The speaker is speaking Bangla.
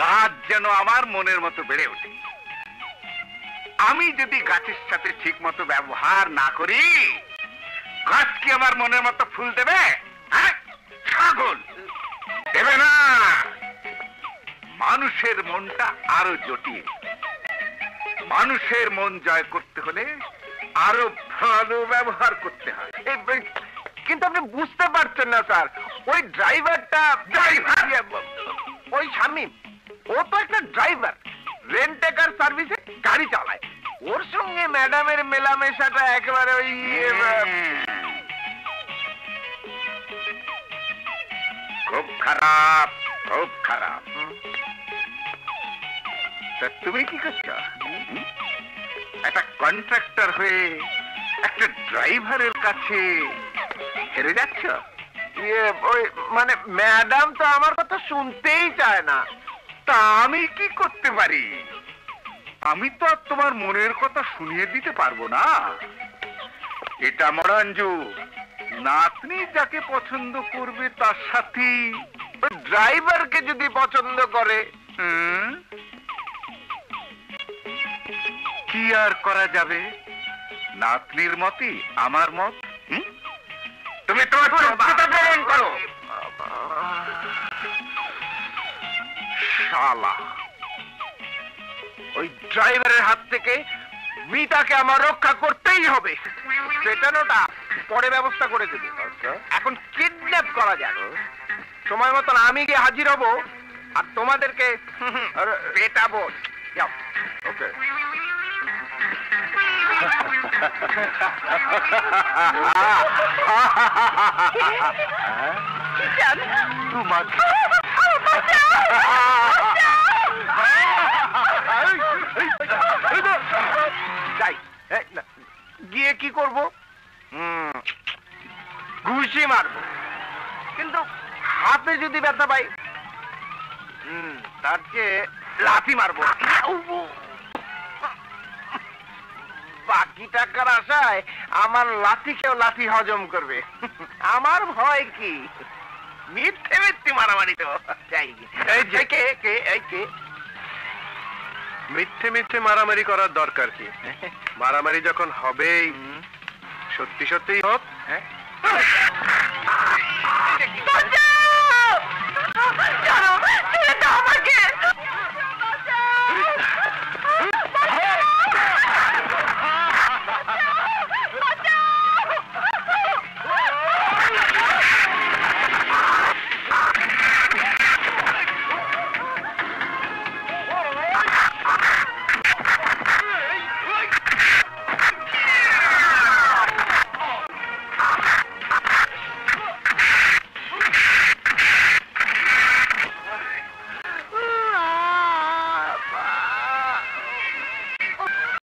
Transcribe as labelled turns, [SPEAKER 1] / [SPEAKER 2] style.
[SPEAKER 1] গাছ যেন আমার মনের মতো বেড়ে ওঠে। আমি যদি গাছের সাথে ঠিক মতো ব্যবহার না করি, গাছ কি আমার মনের মতো ফুল দেবে? হ্যাঁ, ছাগল দেবে না। মানুষের মনটা আরো জটিল। মানুষের মন জয় করতে হলে আরো ভালো ব্যবহার করতে হয়।
[SPEAKER 2] কিন্তু আপনি বুঝতে পারছেন না স্যার, ওই ড্রাইভারটা ওই শামীম, ও তো একটা ড্রাইভার, রেন্টেকার সার্ভিসে গাড়ি চালায়। ওর সঙ্গে ম্যাডামের মেলামেশাটা একেবারে ওই
[SPEAKER 1] খুব খারাপ, খুব খারাপ। তা তুমি কি করছো? একটা কন্ট্রাক্টর হয়ে একটা ড্রাইভারের কাছে হেরে যাচ্ছ?
[SPEAKER 2] ওই মানে ম্যাডাম তো আমার কথা শুনতেই চায় না।
[SPEAKER 1] তা আমি কি করতে পারি? আমি তো আর তোমার মনের কথা শুনিয়ে দিতে পারবো না। এটা মডার্ন যুগ। নাতনি যাকে পছন্দ করবে তার সাথে
[SPEAKER 2] ড্রাইভারকে যদি পছন্দ করে,
[SPEAKER 1] কি আর করা যাবে? নাতনির মতই আমার মত। তুমি তোমার যোগ্যতা প্রমাণ করো।
[SPEAKER 2] শালা, ওই ড্রাইভারের হাত থেকে মিতাকে আমার রক্ষা করতেই হবে। পেটানোটা পরে ব্যবস্থা করে দেবে, এখন কিডন্যাপ করা যাক। সময় মতন আমি গিয়ে হাজির হব আর তোমাদেরকে পেটাবো। যাও। ওকে। যাই, গিয়ে কি করব? ঘুষি মারবো, কিন্তু হাতে যদি ব্যথা পাই তার চেয়ে লাথি মারবো। বাকি টাকার আশায় আমার লাথি কেউ লাথি হজম করবে। আমার ভয় কি? মিথ্যে মিথ্যে মারামারি তো।
[SPEAKER 3] মিথ্যে মিথ্যে মারামারি করার দরকার কি? মারামারি যখন হবেই, সত্যি সত্যিই হোক।